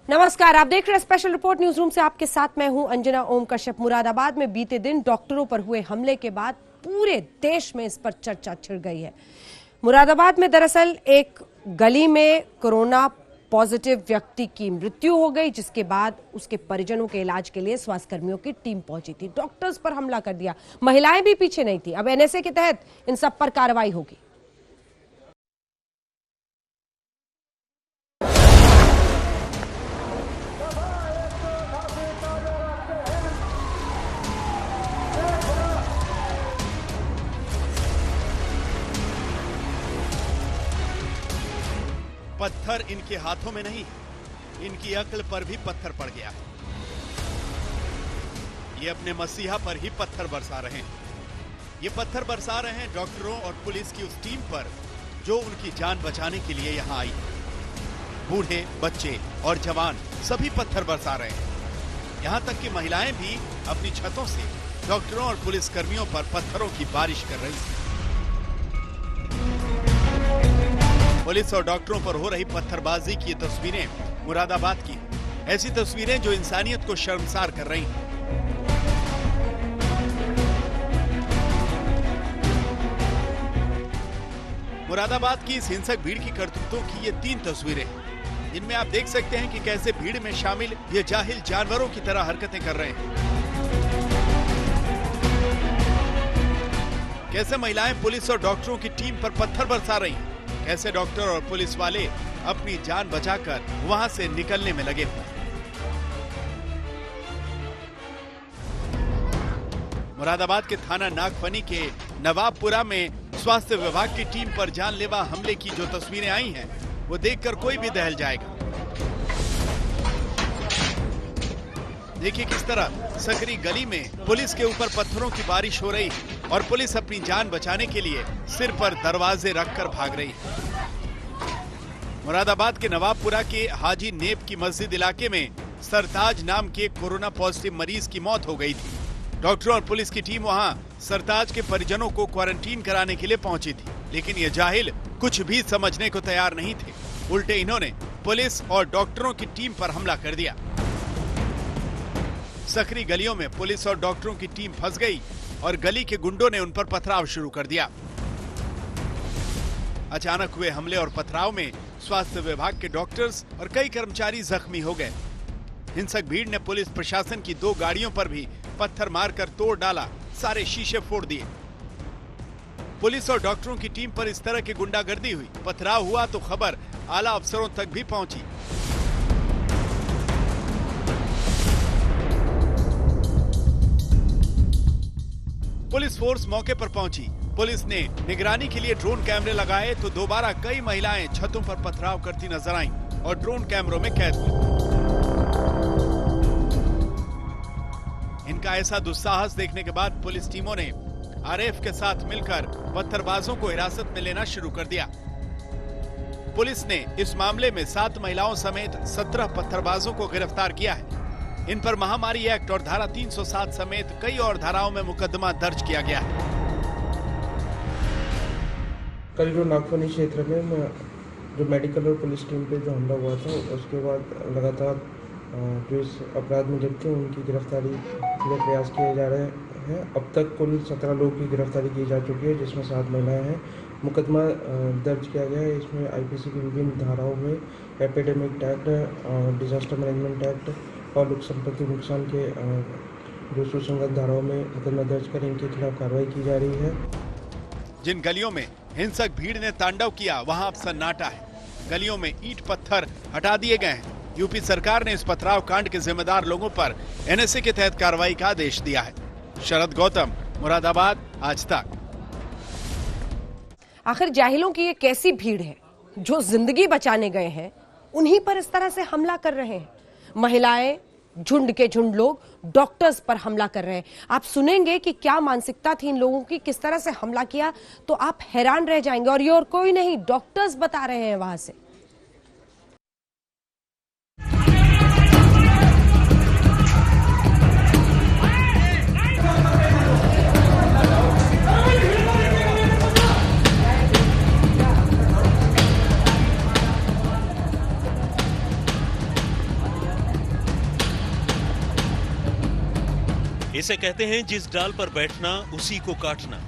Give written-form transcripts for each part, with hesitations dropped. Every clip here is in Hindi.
नमस्कार, आप देख रहे हैं स्पेशल रिपोर्ट न्यूज रूम से। आपके साथ मैं हूं अंजना ओम कश्यप। मुरादाबाद में बीते दिन डॉक्टरों पर हुए हमले के बाद पूरे देश में इस पर चर्चा छिड़ गई है। मुरादाबाद में दरअसल एक गली में कोरोना पॉजिटिव व्यक्ति की मृत्यु हो गई, जिसके बाद उसके परिजनों के इलाज के लिए स्वास्थ्य कर्मियों की टीम पहुंची थी। डॉक्टर्स पर हमला कर दिया, महिलाएं भी पीछे नहीं थी। अब एनएसए के तहत इन सब पर कार्रवाई होगी। पत्थर इनके हाथों में नहीं, इनकी अक्ल पर भी पत्थर पड़ गया है। ये अपने मसीहा पर ही पत्थर बरसा रहे हैं। ये पत्थर बरसा रहे हैं डॉक्टरों और पुलिस की उस टीम पर जो उनकी जान बचाने के लिए यहां आई। बूढ़े, बच्चे और जवान सभी पत्थर बरसा रहे हैं। यहां तक कि महिलाएं भी अपनी छतों से डॉक्टरों और पुलिस कर्मियों पर पत्थरों की बारिश कर रही हैं। पुलिस और डॉक्टरों पर हो रही पत्थरबाजी की ये तस्वीरें मुरादाबाद की, ऐसी तस्वीरें जो इंसानियत को शर्मसार कर रही हैं। मुरादाबाद की इस हिंसक भीड़ की करतूतों की ये 3 तस्वीरें हैं, जिनमें आप देख सकते हैं कि कैसे भीड़ में शामिल ये जाहिल जानवरों की तरह हरकतें कर रहे हैं। कैसे महिलाएं पुलिस और डॉक्टरों की टीम पर पत्थर बरसा रही हैं, कैसे डॉक्टर और पुलिस वाले अपनी जान बचाकर वहां से निकलने में लगे हुए। मुरादाबाद के थाना नागफनी के नवाबपुरा में स्वास्थ्य विभाग की टीम पर जानलेवा हमले की जो तस्वीरें आई हैं, वो देखकर कोई भी दहल जाएगा। देखिए किस तरह सकरी गली में पुलिस के ऊपर पत्थरों की बारिश हो रही है और पुलिस अपनी जान बचाने के लिए सिर पर दरवाजे रखकर भाग रही है। मुरादाबाद के नवाबपुरा के हाजी नेब की मस्जिद इलाके में सरताज नाम के कोरोना पॉजिटिव मरीज की मौत हो गई थी। डॉक्टरों और पुलिस की टीम वहां सरताज के परिजनों को क्वारंटीन कराने के लिए पहुंची थी, लेकिन ये जाहिल कुछ भी समझने को तैयार नहीं थे। उल्टे इन्होंने पुलिस और डॉक्टरों की टीम पर हमला कर दिया। सकरी गलियों में पुलिस और डॉक्टरों की टीम फंस गई और गली के गुंडों ने उन पर पथराव शुरू कर दिया। अचानक हुए हमले और पथराव में स्वास्थ्य विभाग के डॉक्टर्स और कई कर्मचारी जख्मी हो गए। हिंसक भीड़ ने पुलिस प्रशासन की 2 गाड़ियों पर भी पत्थर मारकर तोड़ डाला, सारे शीशे फोड़ दिए। पुलिस और डॉक्टरों की टीम पर इस तरह की गुंडागर्दी हुई, पथराव हुआ तो खबर आला अफसरों तक भी पहुंची। पुलिस फोर्स मौके पर पहुंची। पुलिस ने निगरानी के लिए ड्रोन कैमरे लगाए तो दोबारा कई महिलाएं छतों पर पथराव करती नजर आईं और ड्रोन कैमरों में कैद हुई। इनका ऐसा दुस्साहस देखने के बाद पुलिस टीमों ने आरएफ के साथ मिलकर पत्थरबाजों को हिरासत में लेना शुरू कर दिया। पुलिस ने इस मामले में 7 महिलाओं समेत 17 पत्थरबाजों को गिरफ्तार किया है। इन पर महामारी एक्ट और धारा 307 समेत कई और धाराओं में मुकदमा दर्ज किया गया है। कल जो नागफनी क्षेत्र में जो मेडिकल और पुलिस टीम पे जो हमला हुआ था, उसके बाद लगातार जो इस अपराध में लिप्त थे उनकी गिरफ्तारी के लिए प्रयास किए जा रहे हैं। अब तक कुल 17 लोगों की गिरफ्तारी की जा चुकी है, जिसमें 7 महिलाएं हैं। मुकदमा दर्ज किया गया है। इसमें आईपीसी की विभिन्न धाराओं में epidemic act, disaster management act और लोक संपत्ति नुकसान के जो सुसंगत धाराओं में मुकदमा दर्ज कर इनके खिलाफ कार्रवाई की जा रही है। जिन गलियों में हिंसक भीड़ ने तांडव किया, वहां अब सन्नाटा है। गलियों में ईंट पत्थर हटा दिए गए हैं। यूपी सरकार ने इस पथराव कांड के जिम्मेदार लोगों पर एनएसए के तहत कार्रवाई का आदेश दिया है। शरद गौतम, मुरादाबाद, आज तक। आखिर जाहिलों की ये कैसी भीड़ है जो जिंदगी बचाने गए हैं, उन्हीं पर इस तरह से हमला कर रहे हैं। महिलाएं, झुंड के झुंड लोग डॉक्टर्स पर हमला कर रहे हैं। आप सुनेंगे कि क्या मानसिकता थी इन लोगों की, किस तरह से हमला किया, तो आप हैरान रह जाएंगे। और ये और कोई नहीं, डॉक्टर्स बता रहे हैं वहां से। इसे कहते हैं जिस डाल पर बैठना उसी को काटना।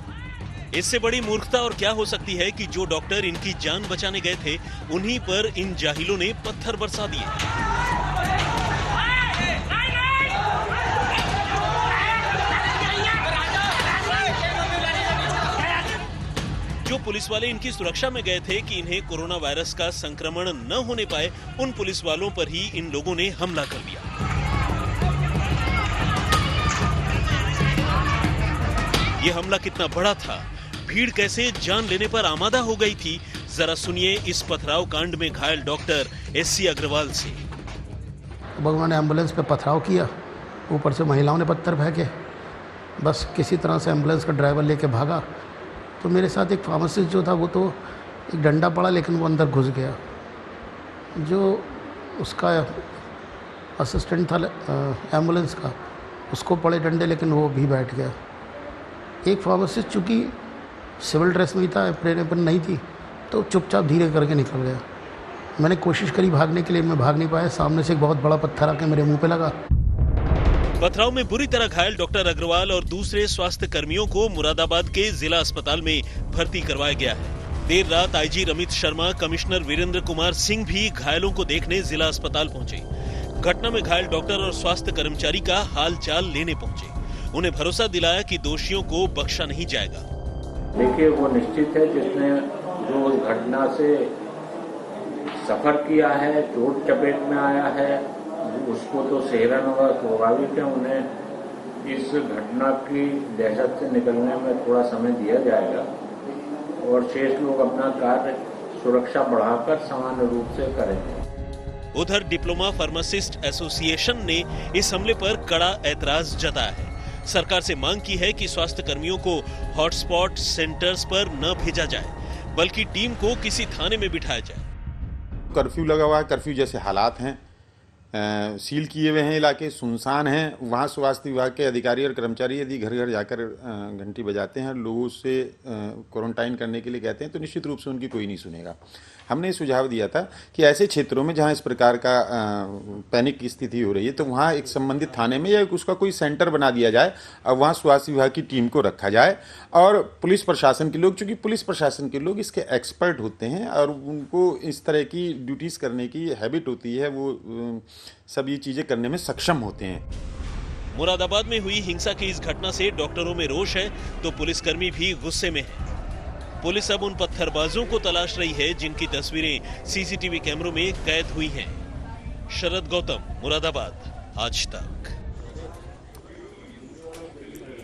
इससे बड़ी मूर्खता और क्या हो सकती है कि जो डॉक्टर इनकी जान बचाने गए थे उन्हीं पर इन जाहिलों ने पत्थर बरसा दिए। जो पुलिस वाले इनकी सुरक्षा में गए थे कि इन्हें कोरोना वायरस का संक्रमण न होने पाए, उन पुलिस वालों पर ही इन लोगों ने हमला कर दिया। ये हमला कितना बड़ा था, भीड़ कैसे जान लेने पर आमादा हो गई थी, जरा सुनिए इस पथराव कांड में घायल डॉक्टर एससी अग्रवाल से। उन्होंने एम्बुलेंस पे पथराव किया, ऊपर से महिलाओं ने पत्थर फेंके, बस किसी तरह से एम्बुलेंस का ड्राइवर लेके भागा। तो मेरे साथ एक फार्मासिस्ट जो था वो तो एक डंडा पड़ा लेकिन वो अंदर घुस गया। जो उसका असिस्टेंट था एम्बुलेंस का, उसको पड़े डंडे लेकिन वो भी बैठ गया। एक फार्मासिस्ट चूँकि सिविल ड्रेस में ही था, अप्रेन नहीं थी, तो चुपचाप धीरे करके निकल गया। मैंने कोशिश करी भागने के लिए, मैं भाग नहीं पाया। सामने से एक बहुत बड़ा पत्थर आके मेरे मुंह पे लगा। पथराव में बुरी तरह घायल डॉक्टर अग्रवाल और दूसरे स्वास्थ्य कर्मियों को मुरादाबाद के जिला अस्पताल में भर्ती करवाया गया है। देर रात आईजी रमित शर्मा, कमिश्नर वीरेंद्र कुमार सिंह भी घायलों को देखने जिला अस्पताल पहुंचे। घटना में घायल डॉक्टर और स्वास्थ्य कर्मचारी का हाल चाल लेने पहुंचे। उन्हें भरोसा दिलाया कि दोषियों को बख्शा नहीं जाएगा। देखिए, वो निश्चित है जिसने जो उस घटना से सफर किया है, चोट चपेट में आया है, उसको तो सेहरन होगा, स्वाभाविक है। उन्हें इस घटना की दहशत से निकलने में थोड़ा समय दिया जाएगा और शेष लोग अपना कार्य सुरक्षा बढ़ाकर सामान्य रूप से करेंगे। उधर डिप्लोमा फार्मासिस्ट एसोसिएशन ने इस हमले पर कड़ा ऐतराज जताया है। सरकार से मांग की है कि स्वास्थ्य कर्मियों को हॉटस्पॉट सेंटर्स पर न भेजा जाए, बल्कि टीम को किसी थाने में बिठाया जाए। कर्फ्यू लगा हुआ है, कर्फ्यू जैसे हालात हैं, सील किए हुए हैं, इलाके सुनसान हैं। वहाँ स्वास्थ्य विभाग के अधिकारी और कर्मचारी यदि घर घर जाकर घंटी बजाते हैं, लोगों से क्वारंटाइन करने के लिए कहते हैं, तो निश्चित रूप से उनकी कोई नहीं सुनेगा। हमने सुझाव दिया था कि ऐसे क्षेत्रों में जहाँ इस प्रकार का पैनिक की स्थिति हो रही है, तो वहाँ एक संबंधित थाने में या उसका कोई सेंटर बना दिया जाए और वहाँ स्वास्थ्य विभाग की टीम को रखा जाए और पुलिस प्रशासन के लोग, चूँकि पुलिस प्रशासन के लोग इसके एक्सपर्ट होते हैं और उनको इस तरह की ड्यूटीज़ करने की हैबिट होती है, वो सब ये चीज़ें करने में सक्षम होते हैं। मुरादाबाद में हुई हिंसा की इस घटना से डॉक्टरों में रोष है तो पुलिसकर्मी भी गुस्से में है। पुलिस अब उन पत्थरबाजों को तलाश रही है जिनकी तस्वीरें सीसीटीवी कैमरों में कैद हुई हैं। शरद गौतम, मुरादाबाद, आज तक।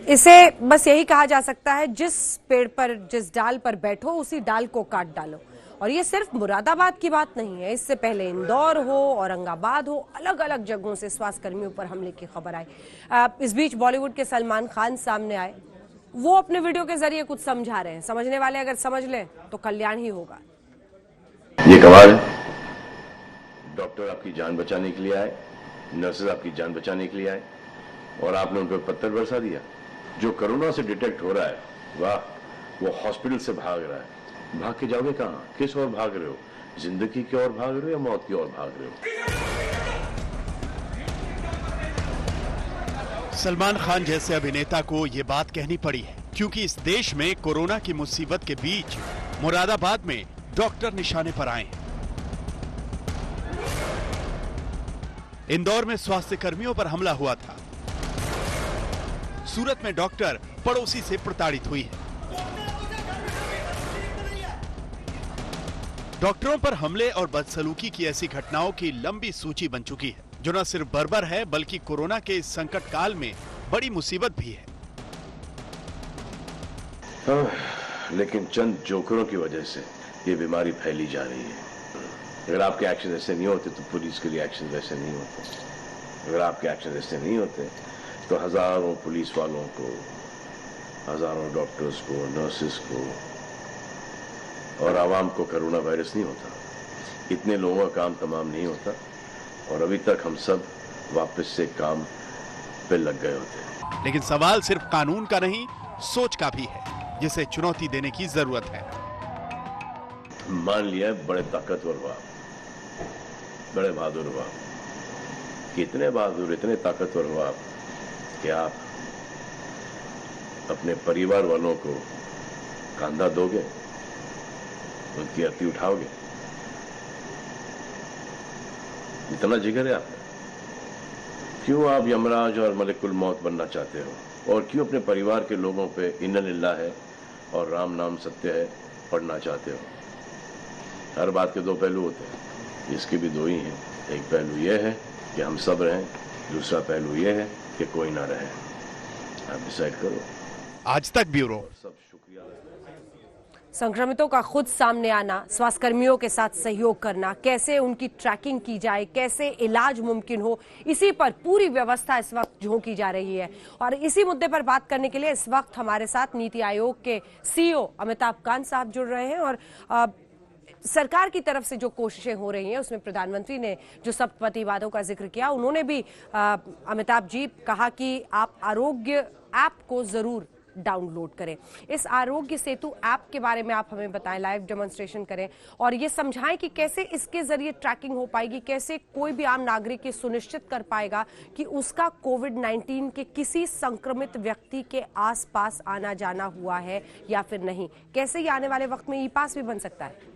इसे बस यही कहा जा सकता है, जिस पेड़ पर, जिस डाल पर बैठो उसी डाल को काट डालो। और ये सिर्फ मुरादाबाद की बात नहीं है, इससे पहले इंदौर हो, औरंगाबाद हो, अलग अलग जगहों से स्वास्थ्य कर्मियों पर हमले की खबर आई। इस बीच बॉलीवुड के सलमान खान सामने आए। वो अपने वीडियो के जरिए कुछ समझा रहे हैं। समझने वाले अगर समझ लें तो कल्याण ही होगा। ये कमाल है, डॉक्टर आपकी जान बचाने के लिए आए, नर्सेज आपकी जान बचाने के लिए आए और आपने उन पर पत्थर बरसा दिया। जो कोरोना से डिटेक्ट हो रहा है, वाह, वो हॉस्पिटल से भाग रहा है। भाग के जाओगे कहाँ? किस ओर भाग रहे हो? जिंदगी की ओर भाग रहे हो या मौत की ओर भाग रहे हो? सलमान खान जैसे अभिनेता को ये बात कहनी पड़ी है क्योंकि इस देश में कोरोना की मुसीबत के बीच मुरादाबाद में डॉक्टर निशाने पर आए हैं। इंदौर में स्वास्थ्य कर्मियों पर हमला हुआ था। सूरत में डॉक्टर पड़ोसी से प्रताड़ित हुई है। डॉक्टरों पर हमले और बदसलूकी की ऐसी घटनाओं की लंबी सूची बन चुकी है, जो न सिर्फ बर्बर है बल्कि कोरोना के इस संकट काल में बड़ी मुसीबत भी है। लेकिन चंद जोकरों की वजह से ये बीमारी फैली जा रही है। अगर आपके एक्शन ऐसे नहीं होते तो पुलिस के रिएक्शन वैसे नहीं होते। अगर आपके एक्शन ऐसे नहीं होते तो हजारों पुलिस वालों को, हजारों डॉक्टर्स को, नर्सेस को और आवाम को कोरोना वायरस नहीं होता। इतने लोगों का काम तमाम नहीं होता और अभी तक हम सब वापस से काम पे लग गए होते। लेकिन सवाल सिर्फ कानून का नहीं, सोच का भी है, जिसे चुनौती देने की जरूरत है। मान लिया बड़े ताकतवर बाप, बड़े बहादुर बाप, कितने बहादुर, इतने ताकतवर बाप कि आप अपने परिवार वालों को कंधा दोगे, उनकी अर्थी उठाओगे? इतना जिगर है आपका? क्यों आप यमराज और मलिकुल मौत बनना चाहते हो? और क्यों अपने परिवार के लोगों पे इन्ना लिल्लाह है और राम नाम सत्य है पढ़ना चाहते हो? हर बात के दो पहलू होते हैं, इसके भी दो ही हैं। एक पहलू यह है कि हम सब रहें, दूसरा पहलू यह है कि कोई ना रहे। आप डिसाइड करो। आज तक ब्यूरो। सब शुक्रिया। संक्रमितों का खुद सामने आना, स्वास्थ्यकर्मियों के साथ सहयोग करना, कैसे उनकी ट्रैकिंग की जाए, कैसे इलाज मुमकिन हो, इसी पर पूरी व्यवस्था इस वक्त झोंकी जा रही है। और इसी मुद्दे पर बात करने के लिए इस वक्त हमारे साथ नीति आयोग के सीईओ अमिताभ कांत साहब जुड़ रहे हैं। और सरकार की तरफ से जो कोशिशें हो रही हैं उसमें प्रधानमंत्री ने जो सप्तपतिवादों का जिक्र किया, उन्होंने भी अमिताभ जी कहा कि आप आरोग्य ऐप को जरूर डाउनलोड करें। इस आरोग्य सेतु ऐप के बारे में आप हमें बताएं, लाइव डेमोन्स्ट्रेशन करें और ये समझाएं कि कैसे इसके जरिए ट्रैकिंग हो पाएगी, कैसे कोई भी आम नागरिक ये सुनिश्चित कर पाएगा कि उसका कोविड-19 के किसी संक्रमित व्यक्ति के आसपास आना जाना हुआ है या फिर नहीं। कैसे ये आने वाले वक्त में ई पास भी बन सकता है?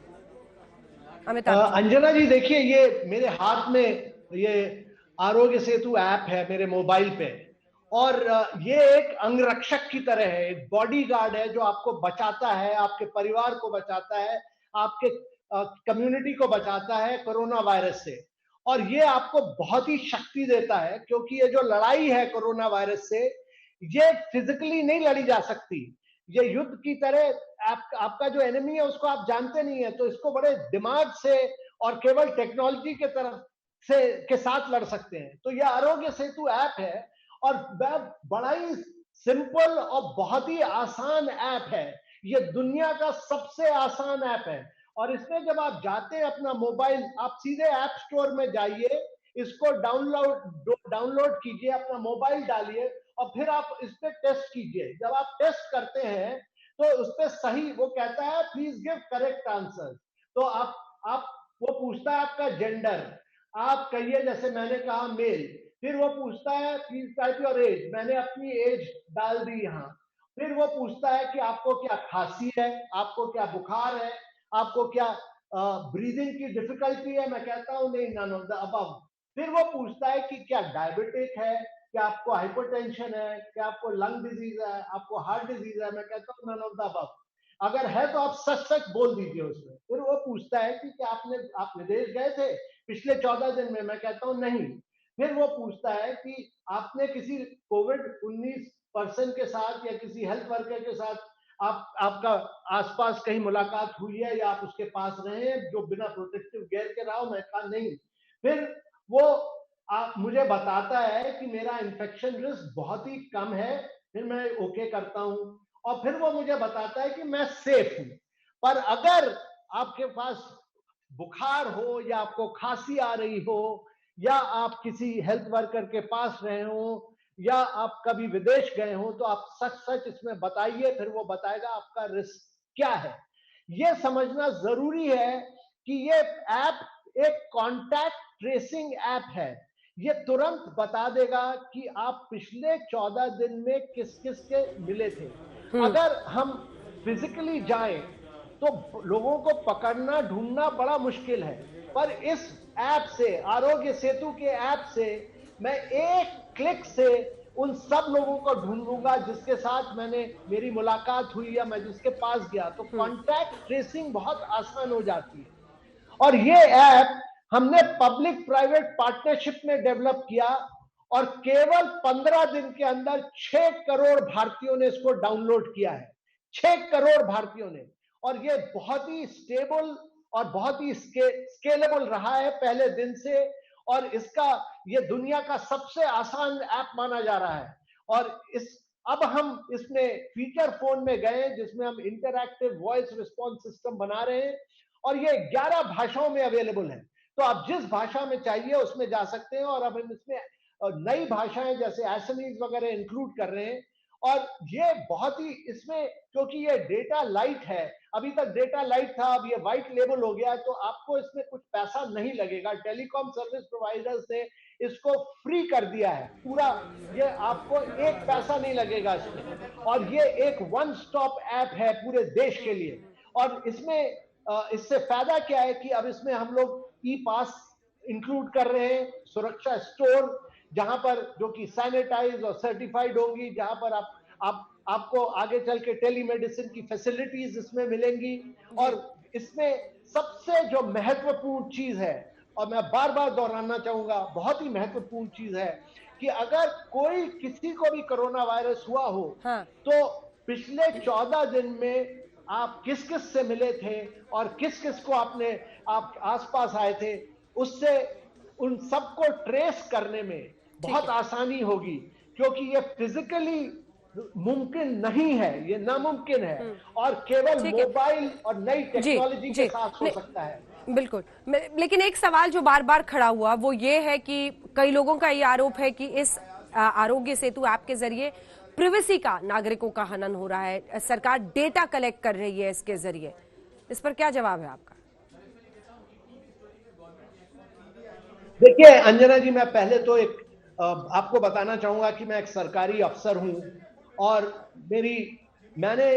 अमिताभ अंजना जी, देखिए ये मेरे हाथ में ये आरोग्य सेतु ऐप है मेरे मोबाइल पे, और ये एक अंगरक्षक की तरह है, एक बॉडीगार्ड है जो आपको बचाता है, आपके परिवार को बचाता है, आपके कम्युनिटी को बचाता है कोरोना वायरस से। और ये आपको बहुत ही शक्ति देता है, क्योंकि ये जो लड़ाई है कोरोना वायरस से, ये फिजिकली नहीं लड़ी जा सकती। ये युद्ध की तरह आपका जो एनिमी है उसको आप जानते नहीं है, तो इसको बड़े दिमाग से और केवल टेक्नोलॉजी के तरफ से के साथ लड़ सकते हैं। तो यह आरोग्य सेतु ऐप है और बड़ा ही सिंपल और बहुत ही आसान ऐप है। ये दुनिया का सबसे आसान ऐप है। और इसमें जब आप जाते हैं अपना मोबाइल, आप सीधे ऐप स्टोर में जाइए, इसको डाउनलोड कीजिए, अपना मोबाइल डालिए और फिर आप इस पे टेस्ट कीजिए। जब आप टेस्ट करते हैं तो उस पे सही वो कहता है प्लीज गिव करेक्ट आंसर। तो आप वो पूछता है आपका जेंडर, आप कहिए जैसे मैंने कहा मेल, फिर वो पूछता है प्लीज टाइप योर एज, मैंने अपनी एज डाल दी यहाँ। फिर वो पूछता है कि आपको क्या खांसी है, आपको क्या बुखार है, आपको क्या ब्रीदिंग की डिफिकल्टी है, मैं कहता हूं नहीं, नन ऑफ द अबव। फिर वो पूछता है कि क्या डायबिटिक है, क्या आपको हाइपरटेंशन है, क्या आपको लंग डिजीज है, आपको हार्ट डिजीज है, मैं कहता हूं नन ऑफ द अबव। अगर है तो आप सच सच बोल दीजिए उसमें। फिर वो पूछता है कि क्या आप विदेश गए थे पिछले 14 दिन में, मैं कहता हूं नहीं। फिर वो पूछता है कि आपने किसी कोविड-19 पर्सन के साथ या किसी हेल्थ वर्कर के साथ आपका आसपास कहीं मुलाकात हुई है या आप उसके पास रहे हैं जो बिना प्रोटेक्टिव गियर के रहा हो, मैं कहा नहीं। फिर वो मुझे बताता है कि मेरा इन्फेक्शन रिस्क बहुत ही कम है, फिर मैं ओके करता हूं और फिर वो मुझे बताता है कि मैं सेफ हूं। पर अगर आपके पास बुखार हो या आपको खांसी आ रही हो या आप किसी हेल्थ वर्कर के पास रहे हो या आप कभी विदेश गए हो, तो आप सच सच इसमें बताइए, फिर वो बताएगा आपका रिस्क क्या है। ये समझना जरूरी है कि ये ऐप एक कॉन्टैक्ट ट्रेसिंग ऐप है। ये तुरंत बता देगा कि आप पिछले 14 दिन में किस किस के मिले थे। अगर हम फिजिकली जाएं तो लोगों को पकड़ना ढूंढना बड़ा मुश्किल है, पर इस ऐप से, आरोग्य सेतु के ऐप से, मैं एक क्लिक से उन सब लोगों को ढूंढ लूंगा जिसके साथ मेरी मुलाकात हुई या मैं जिसके पास गया। तो कॉन्टैक्ट ट्रेसिंग बहुत आसान हो जाती है। और ये ऐप हमने पब्लिक प्राइवेट पार्टनरशिप में डेवलप किया और केवल 15 दिन के अंदर 6 करोड़ भारतीयों ने इसको डाउनलोड किया है। 6 करोड़ भारतीयों ने। और ये बहुत ही स्टेबल और बहुत ही स्केलेबल रहा है पहले दिन से, और ये दुनिया का सबसे आसान ऐप माना जा रहा है। और अब हम इसमें फीचर फोन में गए जिसमें हम इंटरैक्टिव वॉइस रिस्पॉन्स सिस्टम बना रहे हैं और ये 11 भाषाओं में अवेलेबल है। तो आप जिस भाषा में चाहिए उसमें जा सकते हैं। और अब हम इसमें नई भाषाएं जैसे असमीज वगैरह इंक्लूड कर रहे हैं। और ये बहुत ही इसमें, क्योंकि ये डेटा लाइट है, अभी तक डेटा लाइट था, अब ये व्हाइट लेबल हो गया, तो आपको इसमें कुछ पैसा नहीं लगेगा। टेलीकॉम सर्विस प्रोवाइडर्स ने इसको फ्री फ्री कर दिया है पूरा, ये आपको एक पैसा नहीं लगेगा इसमें, और ये एक वन स्टॉप ऐप है पूरे देश के लिए। और इसमें इससे फायदा क्या है कि अब इसमें हम लोग ई पास इंक्लूड कर रहे हैं, सुरक्षा स्टोर जहां पर जो कि सैनिटाइज और सर्टिफाइड होंगी, जहां पर आपको आगे चल के टेलीमेडिसिन की फैसिलिटीज इसमें मिलेंगी। और इसमें सबसे जो महत्वपूर्ण चीज है, और मैं बार बार दोहराना चाहूंगा, बहुत ही महत्वपूर्ण चीज है कि अगर कोई किसी को भी कोरोना वायरस हुआ हो, हाँ। तो पिछले 14 दिन में आप किस किस से मिले थे और किस किस को आप आसपास आए थे, उससे उन सबको ट्रेस करने में बहुत आसानी होगी, क्योंकि ये फिजिकली मुमकिन नहीं है, ये नामुमकिन है, और केवल मोबाइल और नई टेक्नोलॉजी के साथ हो सकता है। बिल्कुल, लेकिन एक सवाल जो बार बार खड़ा हुआ वो ये है कि कई लोगों का ये आरोप है कि इस आरोग्य सेतु ऐप के जरिए प्रिवेसी का, नागरिकों का हनन हो रहा है, सरकार डेटा कलेक्ट कर रही है इसके जरिए। इस पर क्या जवाब है आपका? देखिए अंजना जी, मैं पहले तो आपको बताना चाहूंगा कि मैं एक सरकारी अफसर हूं, और मैंने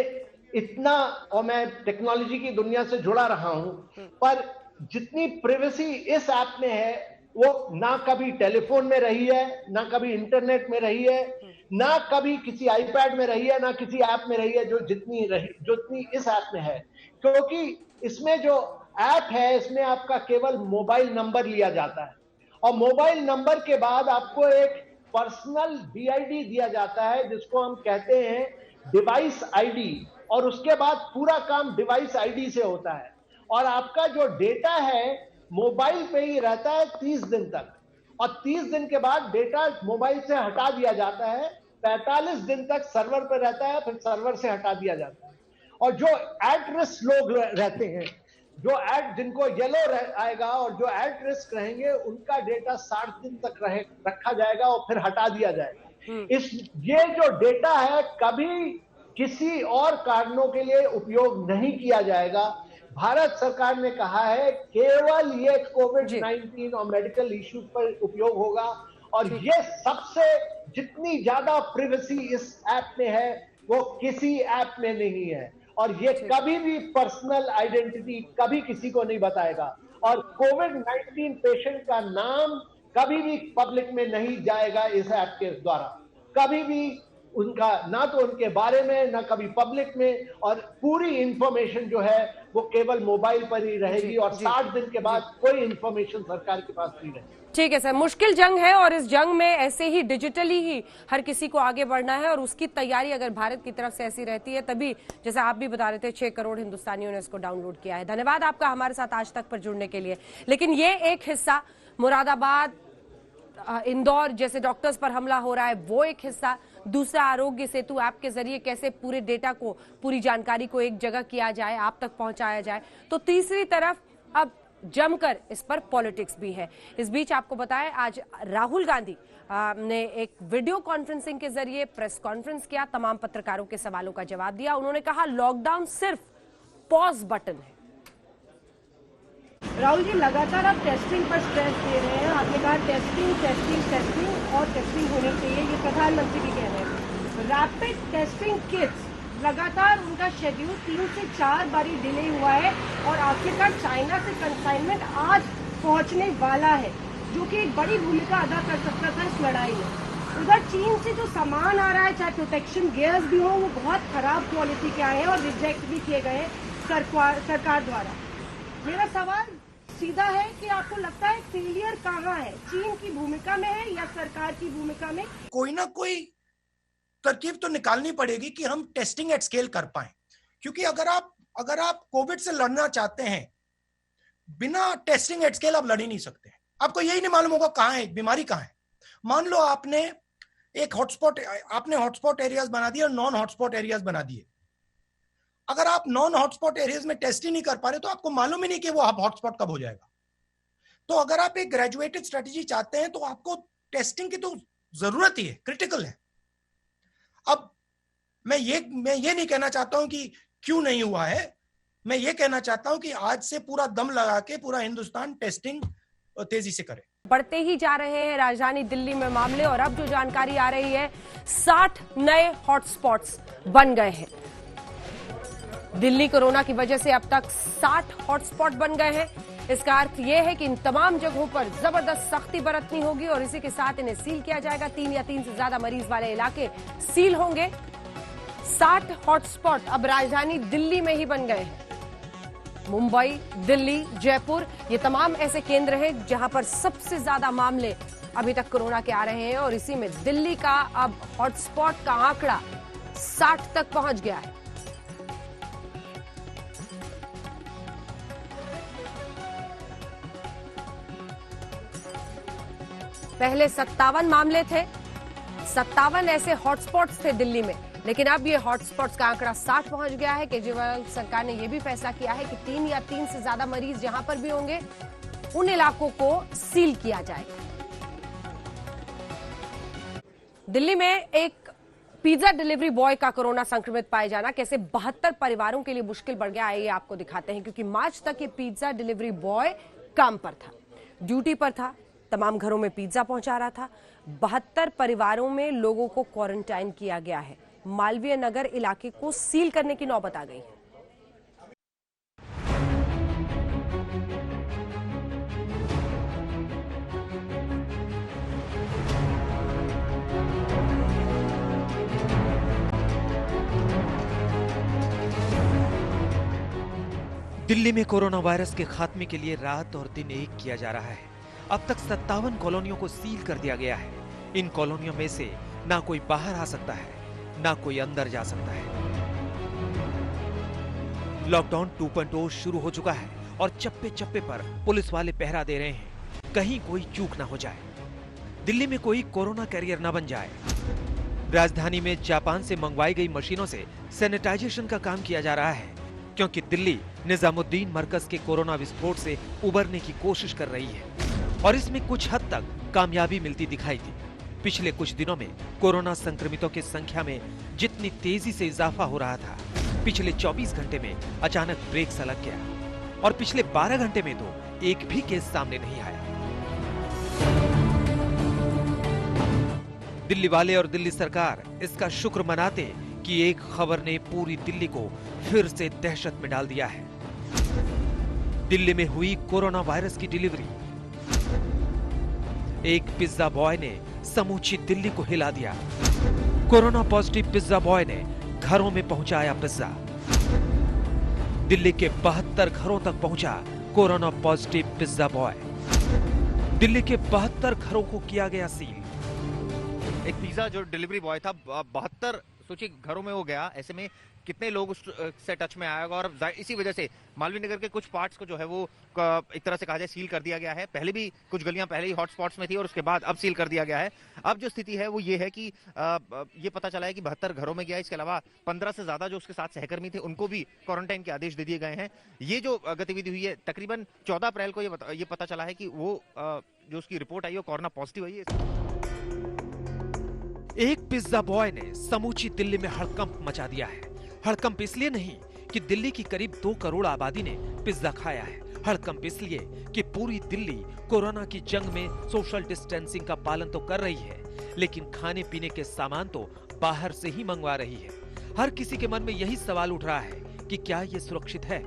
इतना, और मैं टेक्नोलॉजी की दुनिया से जुड़ा रहा हूं, पर जितनी प्राइवेसी इस ऐप में है वो ना कभी टेलीफोन में रही है, ना कभी इंटरनेट में रही है, ना कभी किसी आईपैड में रही है, ना किसी ऐप में रही है जो जितनी इस ऐप में है। क्योंकि इसमें जो ऐप है, इसमें आपका केवल मोबाइल नंबर लिया जाता है, और मोबाइल नंबर के बाद आपको एक पर्सनल बीआईडी दिया जाता है, जिसको हम कहते हैं डिवाइस आईडी, और उसके बाद पूरा काम डिवाइस आईडी से होता है। और आपका जो डेटा है मोबाइल पे ही रहता है 30 दिन तक, और 30 दिन के बाद डेटा मोबाइल से हटा दिया जाता है, 45 दिन तक सर्वर पे रहता है, फिर सर्वर से हटा दिया जाता है। और जो एट रिस्क लोग रहते हैं, जिनको येलो आएगा और जो एट रिस्क रहेंगे, उनका डेटा 60 दिन तक रखा जाएगा और फिर हटा दिया जाएगा। ये जो डेटा है कभी किसी और कारणों के लिए उपयोग नहीं किया जाएगा। भारत सरकार ने कहा है केवल ये कोविड-19 और मेडिकल इश्यूज पर उपयोग होगा, और ये सबसे जितनी ज्यादा प्राइवेसी इस ऐप में है वो किसी ऐप में नहीं है, और ये कभी भी पर्सनल आइडेंटिटी कभी किसी को नहीं बताएगा, और कोविड-19 पेशेंट का नाम कभी भी पब्लिक में नहीं जाएगा इस ऐप के द्वारा, कभी भी उनका, ना तो उनके बारे में, ना कभी पब्लिक में, और पूरी इंफॉर्मेशन जो है वो केवल मोबाइल पर ही रहेगी, और 60 दिन के बाद कोई इंफॉर्मेशन सरकार के पास नहीं रहेगी। ठीक है सर, मुश्किल जंग है, और इस जंग में ऐसे ही डिजिटली ही हर किसी को आगे बढ़ना है, और उसकी तैयारी अगर भारत की तरफ से ऐसी रहती है, तभी जैसा आप भी बता रहे थे 6 करोड़ हिंदुस्तानियों ने इसको डाउनलोड किया है। धन्यवाद आपका हमारे साथ आज तक पर जुड़ने के लिए। लेकिन ये एक हिस्सा, मुरादाबाद, इंदौर जैसे डॉक्टर्स पर हमला हो रहा है वो एक हिस्सा, दूसरा आरोग्य सेतु ऐप के जरिए कैसे पूरे डेटा को, पूरी जानकारी को एक जगह किया जाए, आप तक पहुंचाया जाए, तो तीसरी तरफ अब जमकर इस पर पॉलिटिक्स भी है। इस बीच आपको बताएं, आज राहुल गांधी ने एक वीडियो कॉन्फ्रेंसिंग के जरिए प्रेस कॉन्फ्रेंस किया, तमाम पत्रकारों के सवालों का जवाब दिया। उन्होंने कहा लॉकडाउन सिर्फ पॉज बटन है। राहुल जी, लगातार आप टेस्टिंग पर स्ट्रेस दे रहे हैं, आपने कहा टेस्टिंग और टेस्टिंग होनी चाहिए, ये प्रधानमंत्री भी कह रहे हैं। रैपिड टेस्टिंग किट्स लगातार उनका शेड्यूल 3 से 4 बारी डिले हुआ है, और आखिरकार चाइना से कंसाइनमेंट आज पहुंचने वाला है, जो कि एक बड़ी भूमिका अदा कर सकता था इस लड़ाई में। उधर चीन से जो सामान आ रहा है, चाहे प्रोटेक्शन गियर्स भी हो, वो बहुत खराब क्वालिटी के आए हैं और रिजेक्ट भी किए गए सरकार द्वारा। मेरा सवाल सीधा है कि आपको लगता है फेलियर कहाँ है, चीन की भूमिका में है या सरकार की भूमिका में? कोई ना कोई तरकीब तो निकालनी पड़ेगी कि हम टेस्टिंग एट स्केल कर पाए, क्योंकि अगर आप कोविड से लड़ना चाहते हैं, बिना टेस्टिंग एट स्केल आप लड़ ही नहीं सकते। आपको यही नहीं मालूम होगा कहाँ है बीमारी, कहाँ है। मान लो आपने हॉटस्पॉट एरियाज बना दिए और नॉन हॉटस्पॉट एरियाज बना दिए। अगर आप नॉन हॉटस्पॉट एरियाज में टेस्ट ही नहीं कर पा रहे तो आपको मालूम ही नहीं कि वो हॉटस्पॉट कब हो जाएगा। तो अगर आप एक ग्रेजुएटेड स्ट्रेटेजी चाहते हैं तो आपको टेस्टिंग की तो जरूरत ही है, क्रिटिकल है। अब मैं ये नहीं कहना चाहता हूं कि क्यों नहीं हुआ है, मैं ये कहना चाहता हूं कि आज से पूरा दम लगा के पूरा हिंदुस्तान टेस्टिंग तेजी से करे। बढ़ते ही जा रहे हैं राजधानी दिल्ली में मामले और अब जो जानकारी आ रही है 60 नए हॉटस्पॉट्स बन गए हैं। दिल्ली कोरोना की वजह से अब तक 60 हॉटस्पॉट बन गए हैं। इसका अर्थ यह है कि इन तमाम जगहों पर जबरदस्त सख्ती बरतनी होगी और इसी के साथ इन्हें सील किया जाएगा। 3 या 3 से ज्यादा मरीज वाले इलाके सील होंगे। 60 हॉटस्पॉट अब राजधानी दिल्ली में ही बन गए हैं। मुंबई, दिल्ली, जयपुर ये तमाम ऐसे केंद्र हैं जहां पर सबसे ज्यादा मामले अभी तक कोरोना के आ रहे हैं और इसी में दिल्ली का अब हॉटस्पॉट का आंकड़ा 60 तक पहुंच गया है। पहले 57 मामले थे, 57 ऐसे हॉटस्पॉट्स थे दिल्ली में, लेकिन अब ये हॉटस्पॉट्स का आंकड़ा 60 पहुंच गया है। केजरीवाल सरकार ने यह भी फैसला किया है कि 3 या 3 से ज्यादा मरीज जहां पर भी होंगे उन इलाकों को सील किया जाएगा। दिल्ली में एक पिज्जा डिलीवरी बॉय का कोरोना संक्रमित पाए जाना कैसे 72 परिवारों के लिए मुश्किल बढ़ गया है, ये आपको दिखाते हैं। क्योंकि मार्च तक ये पिज्जा डिलीवरी बॉय काम पर था, ड्यूटी पर था, तमाम घरों में पिज्जा पहुंचा रहा था। 72 परिवारों में लोगों को क्वारंटाइन किया गया है। मालवीय नगर इलाके को सील करने की नौबत आ गई है। दिल्ली में कोरोना वायरस के खात्मे के लिए रात और दिन एक किया जा रहा है। अब तक 57 कॉलोनियों को सील कर दिया गया है। इन कॉलोनियों में से ना कोई बाहर आ सकता है, ना कोई अंदर जा सकता है। लॉकडाउन 2.0 शुरू हो चुका है और चप्पे चप्पे पर पुलिस वाले पहरा दे रहे हैं, कहीं कोई चूक ना हो जाए, दिल्ली में कोई कोरोना कैरियर ना बन जाए। राजधानी में जापान से मंगवाई गई मशीनों से सैनिटाइजेशन का काम किया जा रहा है, क्योंकि दिल्ली निजामुद्दीन मरकज के कोरोना विस्फोट से उबरने की कोशिश कर रही है और इसमें कुछ हद तक कामयाबी मिलती दिखाई दी। पिछले कुछ दिनों में कोरोना संक्रमितों की संख्या में जितनी तेजी से इजाफा हो रहा था, पिछले 24 घंटे में अचानक ब्रेक सा लग गया और पिछले 12 घंटे में तो एक भी केस सामने नहीं आया। दिल्ली वाले और दिल्ली सरकार इसका शुक्र मनाते कि एक खबर ने पूरी दिल्ली को फिर से दहशत में डाल दिया है। दिल्ली में हुई कोरोना वायरस की डिलीवरी। एक पिज्जा बॉय ने समूची दिल्ली को हिला दिया। कोरोना पॉजिटिव पिज्जा बॉय ने घरों में पहुंचाया पिज्जा। दिल्ली के 72 घरों तक पहुंचा corona positive pizza boy. Delhi के 72 घरों को किया गया सील। एक पिज्जा जो डिलीवरी बॉय था 72 सोचिए घरों में हो गया, ऐसे में कितने लोग उस से टच में आएगा और इसी वजह से मालवीय नगर के कुछ पार्ट्स को जो है वो एक तरह से कहा जाए सील कर दिया गया है। पहले भी कुछ गलियां पहले ही हॉटस्पॉट्स में थी और उसके बाद अब सील कर दिया गया है। अब जो स्थिति है वो ये है कि ये पता चला है कि 72 घरों में गया, इसके अलावा 15 से ज्यादा जो उसके साथ सहकर्मी थे उनको भी क्वारंटाइन के आदेश दे दिए गए हैं। ये जो गतिविधि हुई है तकरीबन 14 अप्रैल को ये पता चला है कि वो जो उसकी रिपोर्ट आई है कोरोना पॉजिटिव आई है। एक पिज्जा बॉय ने समूची दिल्ली में हड़कंप मचा दिया है। हड़कंप इसलिए नहीं कि दिल्ली की करीब 2 करोड़ आबादी ने पिज्जा खाया है, हड़कंप इसलिए कि पूरी दिल्ली कोरोना की जंग में सोशल डिस्टेंसिंग का पालन तो कर रही है, लेकिन खाने पीने के सामान तो बाहर से ही मंगवा रही है। हर किसी के मन में यही सवाल उठ रहा है कि क्या ये सुरक्षित है।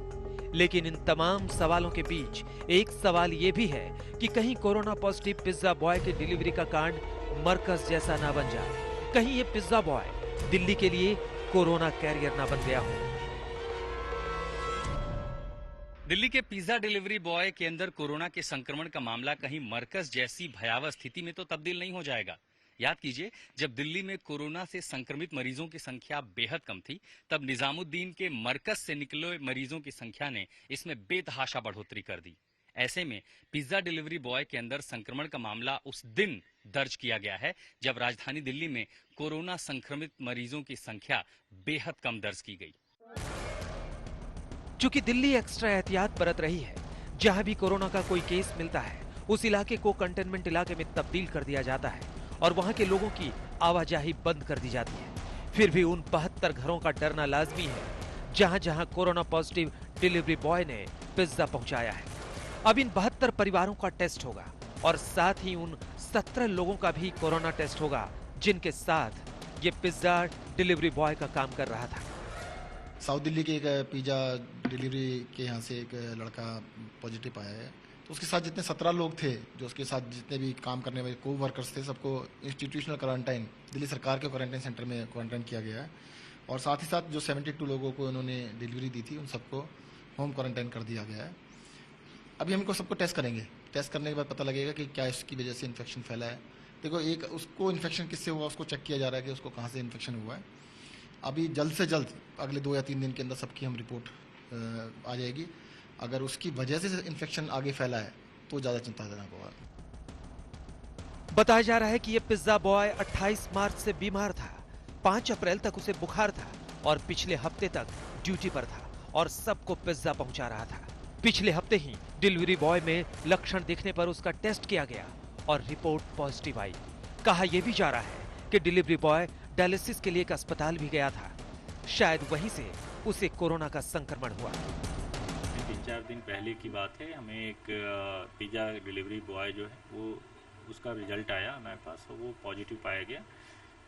लेकिन इन तमाम सवालों के बीच एक सवाल ये भी है कि कहीं कोरोना पॉजिटिव पिज्जा बॉय के डिलीवरी का कांड मरकज जैसा ना बन जाए, कहीं ये पिज्जा बॉय दिल्ली के लिए कोरोना कैरियर ना बन गया हो। दिल्ली के पिज्जा डिलीवरी बॉय के अंदर कोरोना के संक्रमण का मामला कहीं मरकज जैसी भयावह स्थिति में तो तब्दील नहीं हो जाएगा। याद कीजिए, जब दिल्ली में कोरोना से संक्रमित मरीजों की संख्या बेहद कम थी, तब निजामुद्दीन के मरकज से निकले मरीजों की संख्या ने इसमें बेतहाशा बढ़ोतरी कर दी। ऐसे में पिज्जा डिलीवरी बॉय के अंदर संक्रमण का मामला उस दिन दर्ज किया गया है जब राजधानी दिल्ली में कोरोना संक्रमित मरीजों की संख्या बेहद कम दर्ज की गई। चूंकि दिल्ली एक्स्ट्रा एहतियात बरत रही है, जहां भी कोरोना का कोई केस मिलता है उस इलाके को कंटेनमेंट इलाके में तब्दील कर दिया जाता है और वहां के लोगों की आवाजाही बंद कर दी जाती है। फिर भी उन 72 घरों का डरना लाजमी है जहां जहां कोरोना पॉजिटिव डिलीवरी बॉय ने पिज्जा पहुंचाया है। अब इन 72 परिवारों का टेस्ट होगा और साथ ही उन 17 लोगों का भी कोरोना टेस्ट होगा जिनके साथ ये पिज्जा डिलीवरी बॉय का काम कर रहा था। साउथ दिल्ली के एक पिज्जा डिलीवरी के यहाँ से एक लड़का पॉजिटिव आया है, तो उसके साथ जितने 17 लोग थे, जो उसके साथ जितने भी काम करने वाले को वर्कर्स थे, सबको इंस्टीट्यूशनल क्वारंटाइन दिल्ली सरकार के क्वारंटाइन सेंटर में क्वारंटाइन किया गया है। और साथ ही साथ जो 72 लोगों को उन्होंने डिलीवरी दी थी, उन सबको होम क्वारंटाइन कर दिया गया है। अभी हम इनको सबको टेस्ट करेंगे। टेस्ट करने के बाद पता लगेगा कि क्या इसकी वजह से इन्फेक्शन फैला है। देखो, एक उसको इन्फेक्शन किससे हुआ उसको चेक किया जा रहा है कि उसको कहाँ से इन्फेक्शन हुआ है। अभी जल्द से जल्द अगले 2 या 3 दिन के अंदर सबकी हम रिपोर्ट आ जाएगी। अगर उसकी वजह से इन्फेक्शन आगे फैला है तो ज़्यादा चिंताजनक होगा। बताया जा रहा है कि ये पिज्जा बॉय 28 मार्च से बीमार था। 5 अप्रैल तक उसे बुखार था और पिछले हफ्ते तक ड्यूटी पर था और सबको पिज्जा पहुंचा रहा था। पिछले हफ्ते ही डिलीवरी बॉय में लक्षण दिखने पर उसका टेस्ट किया गया और रिपोर्ट पॉजिटिव आई। कहा यह भी जा रहा है कि डिलीवरी बॉय डायलिसिस के लिए एक अस्पताल भी गया था, शायद वहीं से उसे कोरोना का संक्रमण हुआ। 3-4 दिन पहले की बात है, हमें एक पिज्जा डिलीवरी बॉय जो है वो उसका रिजल्ट आया हमारे पास, वो पॉजिटिव पाया गया।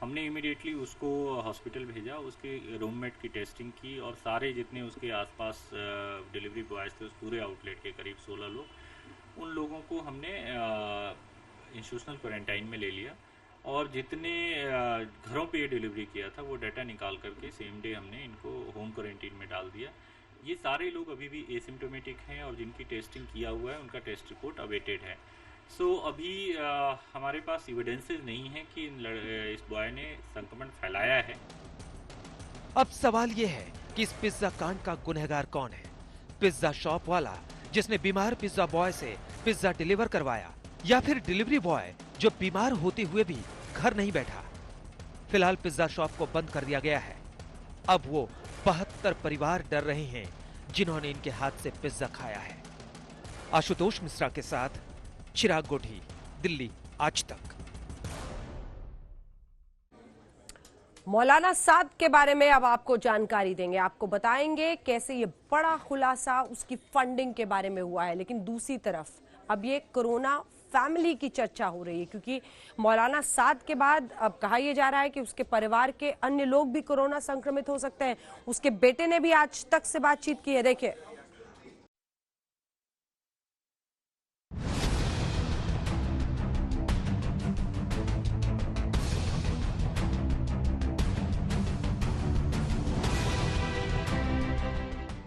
हमने इमीडिएटली उसको हॉस्पिटल भेजा, उसके रूममेट की टेस्टिंग की और सारे जितने उसके आसपास डिलीवरी बॉयज़ थे उस पूरे आउटलेट के करीब 16 लोग, उन लोगों को हमने इंस्टीट्यूशनल क्वारंटाइन में ले लिया और जितने घरों पे डिलीवरी किया था वो डाटा निकाल करके सेम डे हमने इनको होम क्वारंटाइन में डाल दिया। ये सारे लोग अभी भी एसिम्प्टोमेटिक हैं और जिनकी टेस्टिंग किया हुआ है उनका टेस्ट रिपोर्ट अवेटेड है। अभी हमारे पास एविडेंसेस नहीं है कि इस बॉय ने संक्रमण फैलाया है। अब सवाल ये है कि इस पिज्जा कांड का गुनहगार कौन है? पिज्जा शॉप वाला जिसने बीमार पिज्जा बॉय से पिज्जा डिलीवर करवाया, या फिर डिलीवरी बॉय जो बीमार होते हुए भी घर नहीं बैठा? फिलहाल पिज्जा शॉप को बंद कर दिया गया है। अब वो 72 परिवार डर रहे हैं जिन्होंने इनके हाथ से पिज्जा खाया है। आशुतोष मिश्रा के साथ चिराग गोठी, दिल्ली आज तक। मौलाना साद के बारे में अब आपको जानकारी देंगे, आपको बताएंगे कैसे ये बड़ा खुलासा उसकी फंडिंग के बारे में हुआ है। लेकिन दूसरी तरफ अब ये कोरोना फैमिली की चर्चा हो रही है, क्योंकि मौलाना साद के बाद अब कहा यह जा रहा है कि उसके परिवार के अन्य लोग भी कोरोना संक्रमित हो सकते हैं। उसके बेटे ने भी आज तक से बातचीत की है, देखिए।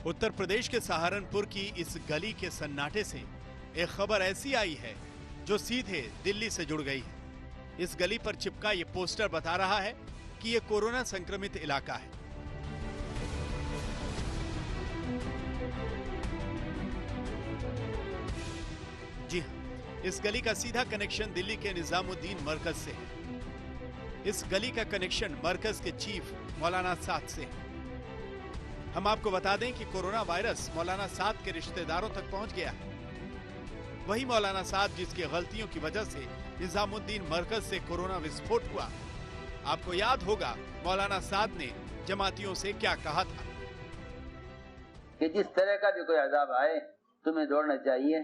उत्तर प्रदेश के सहारनपुर की इस गली के सन्नाटे से एक खबर ऐसी आई है जो सीधे दिल्ली से जुड़ गई है। इस गली पर चिपका ये पोस्टर बता रहा है कि ये कोरोना संक्रमित इलाका है। जी हां, इस गली का सीधा कनेक्शन दिल्ली के निजामुद्दीन मरकज से है। इस गली का कनेक्शन मरकज के चीफ मौलाना साद से है। हम आपको बता दें कि कोरोना वायरस मौलाना साद के रिश्तेदारों तक पहुंच गया है। वही मौलाना साद जिसकी गलतियों की वजह से निजामुद्दीन मरकज से कोरोना विस्फोट हुआ। आपको याद होगा मौलाना साद ने जमातियों से क्या कहा था कि जिस तरह का भी कोई अजाब आए तुम्हें दौड़ना चाहिए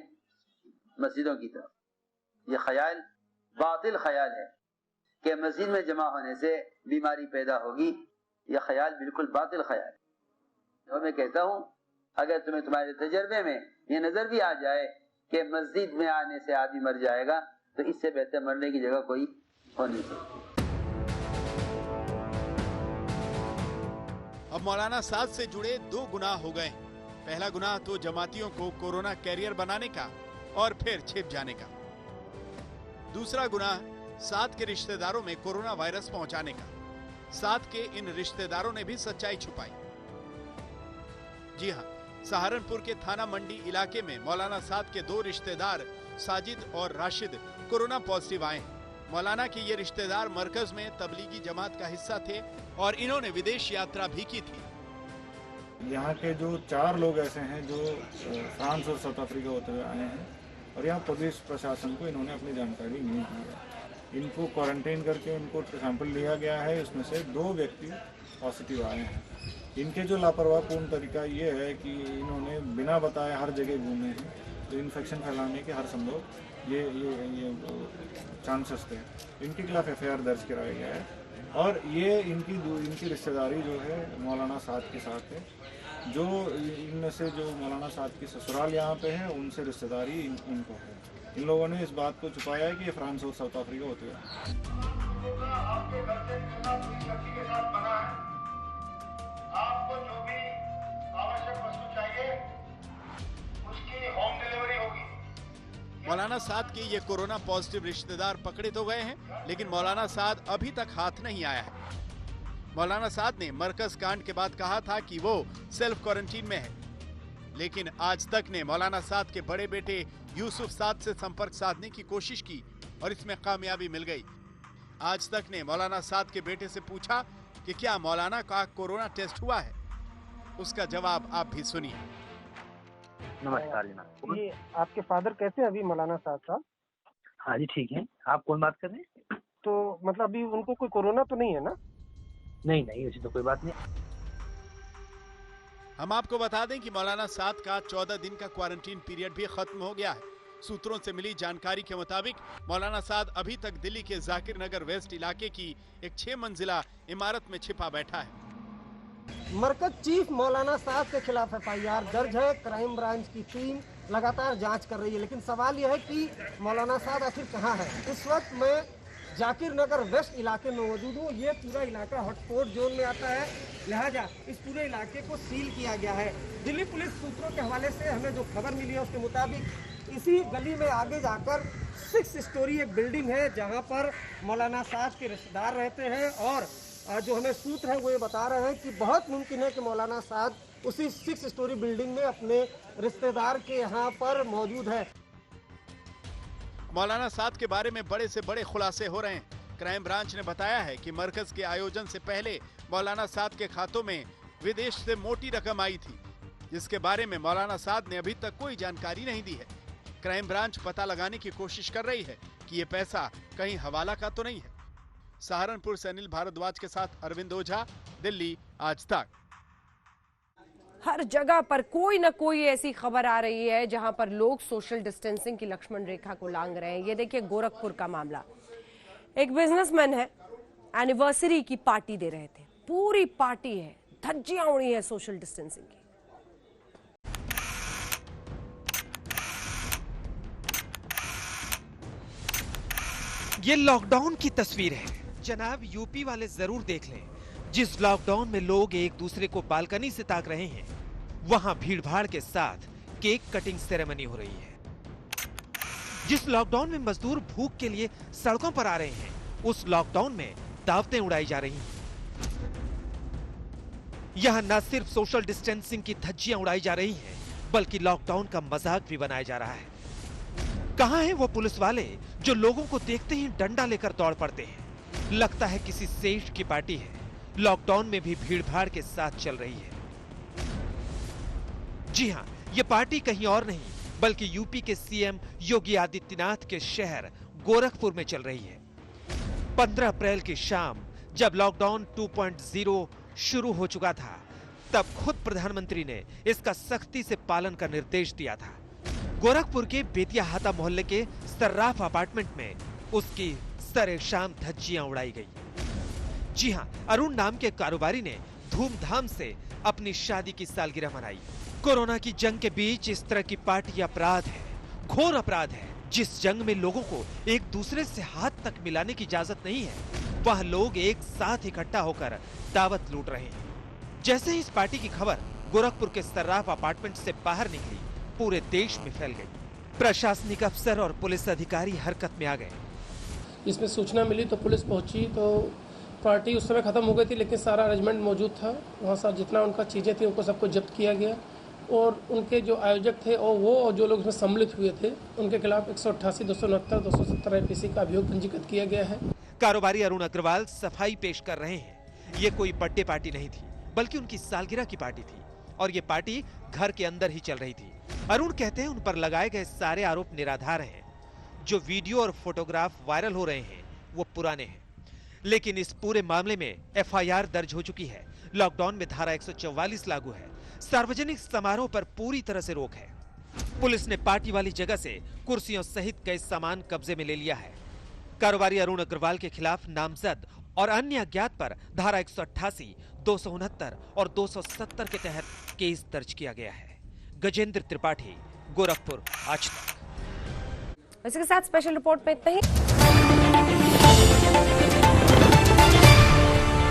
मस्जिदों की तरफ। ये ख्याल बातिल ख्याल है कि मस्जिद में जमा होने से बीमारी पैदा होगी। यह ख्याल बिल्कुल बातिल ख्याल है। और मैं कहता हूँ, अगर तुम्हें तुम्हारे तजर्बे में ये नजर भी आ जाए कि मस्जिद में आने से आदमी मर जाएगा, तो इससे बेहतर मरने की जगह कोई हो नहीं सकती। अब मौलाना साद से जुड़े 2 गुनाह हो गए। पहला गुनाह तो जमातियों को कोरोना कैरियर बनाने का और फिर छिप जाने का। दूसरा गुनाह साद के रिश्तेदारों में कोरोना वायरस पहुंचाने का। साद के इन रिश्तेदारों ने भी सच्चाई छुपाई। जी हां, सहारनपुर के थाना मंडी इलाके में मौलाना साद के 2 रिश्तेदार साजिद और राशिद कोरोना पॉजिटिव आए हैं। मौलाना के ये रिश्तेदार मरकज में तबलीगी जमात का हिस्सा थे और इन्होंने विदेश यात्रा भी की थी। यहाँ के जो 4 लोग ऐसे हैं जो फ्रांस और साउथ अफ्रीका होते हुए आए हैं और यहाँ पुलिस प्रशासन को इन्होंने अपनी जानकारी नहीं दी है। इनको क्वारंटाइन करके इनको सैंपल लिया गया है। इसमें से 2 व्यक्ति पॉजिटिव आए हैं। इनके जो लापरवाहपूर्ण तरीका ये है कि इन्होंने बिना बताए हर जगह घूमे हैं, तो इन्फेक्शन फैलाने के हर संभव ये चांसेस थे। इनके खिलाफ FIR दर्ज कराया गया है और ये इनकी रिश्तेदारी जो है मौलाना साद के साथ है। जो इनमें से जो मौलाना साद की ससुराल यहाँ पे है उनसे रिश्तेदारी इनको है। इन लोगों ने इस बात को छुपाया है कि ये फ्रांस और साउथ अफ्रीका होते हैं। आपको जो भी आवश्यक वस्तु चाहिए उसकी होम डिलीवरी होगी। मौलाना साद के ये कोरोना पॉजिटिव रिश्तेदार पकड़े तो गए हैं, लेकिन मौलाना साद अभी तक हाथ नहीं आया है। मौलाना साद ने मरकज कांड के बाद कहा था कि वो सेल्फ क्वारंटीन में है, लेकिन आज तक ने मौलाना साद के बड़े बेटे यूसुफ साद से संपर्क साधने की कोशिश की और इसमें कामयाबी मिल गई। आज तक ने मौलाना साद के बेटे से पूछा कि क्या मौलाना का कोरोना टेस्ट हुआ है। उसका जवाब आप भी सुनिए। नमस्कार जनाब। ये आपके फादर कैसे अभी मौलाना साहब साहब? हाँ जी ठीक है। आप कौन बात कर रहे हैं? तो मतलब अभी उनको कोई कोरोना तो नहीं है ना? नहीं ऐसी तो कोई बात नहीं। हम आपको बता दें कि मौलाना साद का 14 दिन का क्वारंटीन पीरियड भी खत्म हो गया है। सूत्रों से मिली जानकारी के मुताबिक मौलाना साद अभी तक दिल्ली के जाकिर नगर वेस्ट इलाके की एक 6 मंजिला इमारत में छिपा बैठा है। मरकज चीफ मौलाना साद के खिलाफ FIR दर्ज है। क्राइम ब्रांच की टीम लगातार जांच कर रही है, लेकिन सवाल यह है कि मौलाना साद आखिर कहाँ है। इस वक्त मैं जाकिर नगर वेस्ट इलाके में मौजूद हूँ। ये पूरा इलाका हॉटस्पॉट जोन में आता है, लिहाजा इस पूरे इलाके को सील किया गया है। दिल्ली पुलिस सूत्रों के हवाले से हमें जो खबर मिली है उसके मुताबिक इसी गली में आगे जाकर 6 स्टोरी एक बिल्डिंग है जहां पर मौलाना साद के रिश्तेदार रहते हैं और जो हमें सूत्र है वो ये बता रहे हैं कि बहुत मुमकिन है कि मौलाना साद उसी 6 स्टोरी बिल्डिंग में अपने रिश्तेदार के यहाँ पर मौजूद है। मौलाना साद के बारे में बड़े से बड़े खुलासे हो रहे हैं। क्राइम ब्रांच ने बताया है कि मरकज के आयोजन से पहले मौलाना साद के खातों में विदेश से मोटी रकम आई थी, जिसके बारे में मौलाना साद ने अभी तक कोई जानकारी नहीं दी है। क्राइम ब्रांच पता लगाने की कोशिश कर रही है कि ये पैसा कहीं हवाला का तो नहीं है। सहारनपुर से अनिल भारद्वाज के साथ अरविंद ओझा, दिल्ली आज तक। हर जगह पर कोई न कोई ऐसी खबर आ रही है जहां पर लोग सोशल डिस्टेंसिंग की लक्ष्मण रेखा को लांघ रहे हैं। ये देखिए गोरखपुर का मामला। एक बिजनेसमैन है, एनिवर्सरी की पार्टी दे रहे थे, पूरी पार्टी है, धज्जियां उड़ी है सोशल डिस्टेंसिंग की। ये लॉकडाउन की तस्वीर है जनाब। यूपी वाले जरूर देख लें। जिस लॉकडाउन में लोग एक दूसरे को बालकनी से ताक रहे हैं, वहां भीड़भाड़ के साथ केक कटिंग सेरेमनी हो रही है। जिस लॉकडाउन में मजदूर भूख के लिए सड़कों पर आ रहे हैं, उस लॉकडाउन में दावतें उड़ाई जा रही हैं। यहां न सिर्फ सोशल डिस्टेंसिंग की धज्जियां उड़ाई जा रही हैं, बल्कि लॉकडाउन का मजाक भी बनाया जा रहा है। कहां हैं वो पुलिस वाले जो लोगों को देखते ही डंडा लेकर दौड़ पड़ते हैं? लगता है किसी सेठ की पार्टी है, लॉकडाउन में भी भीड़भाड़ के साथ चल रही है। जी हां, ये पार्टी कहीं और नहीं बल्कि यूपी के सीएम योगी आदित्यनाथ के शहर गोरखपुर में चल रही है। 15 अप्रैल की शाम जब लॉकडाउन 2.0 शुरू हो चुका था, तब खुद प्रधानमंत्री ने इसका सख्ती से पालन का निर्देश दिया था। गोरखपुर के बेतियाहाता मोहल्ले के सर्राफ अपार्टमेंट में उसकी सरे शाम धज्जियां उड़ाई गई। जी हां, अरुण नाम के कारोबारी ने धूमधाम से अपनी शादी की सालगिरह मनाई। कोरोना की जंग के बीच इस तरह की पार्टी अपराध है, घोर अपराध है। जिस जंग में लोगों को एक दूसरे से हाथ तक मिलाने की इजाजत नहीं है, वह लोग एक साथ इकट्ठा होकर दावत लूट रहे हैं। जैसे ही इस पार्टी की खबर गोरखपुर के सर्राफ अपार्टमेंट से बाहर निकली, पूरे देश में फैल गई। प्रशासनिक अफसर और पुलिस अधिकारी हरकत में आ गए। इसमें सूचना मिली तो पुलिस पहुंची, तो पार्टी उस समय खत्म हो गई थी, लेकिन सारा अरेंजमेंट मौजूद था वहाँ। साथ जितना उनका चीज़ें थी उनको सबको जब्त किया गया और उनके जो आयोजक थे और वो और जो लोग इसमें सम्मिलित हुए थे उनके खिलाफ 188, 269, 270 IPC का अभियोग पंजीकृत किया गया है। कारोबारी अरुण अग्रवाल सफाई पेश कर रहे हैं। ये कोई बर्थडे पार्टी नहीं थी, बल्कि उनकी सालगिरह की पार्टी थी और ये पार्टी घर के अंदर ही चल रही थी। अरुण कहते हैं उन पर लगाए गए सारे आरोप निराधार हैं। जो वीडियो और फोटोग्राफ वायरल हो रहे हैं वो पुराने हैं, लेकिन इस पूरे मामले में FIR दर्ज हो चुकी है। लॉकडाउन में धारा 144 लागू है। सार्वजनिक समारोह पर पूरी तरह से रोक है। पुलिस ने पार्टी वाली जगह से कुर्सियों सहित कई सामान कब्जे में ले लिया है। कारोबारी अरुण अग्रवाल के खिलाफ नामजद और अन्य अज्ञात पर धारा 188, 269 और 270 के तहत केस दर्ज किया गया है। गजेंद्र त्रिपाठी, गोरखपुर, आज तक। इसके साथ स्पेशल रिपोर्ट में इतना ही।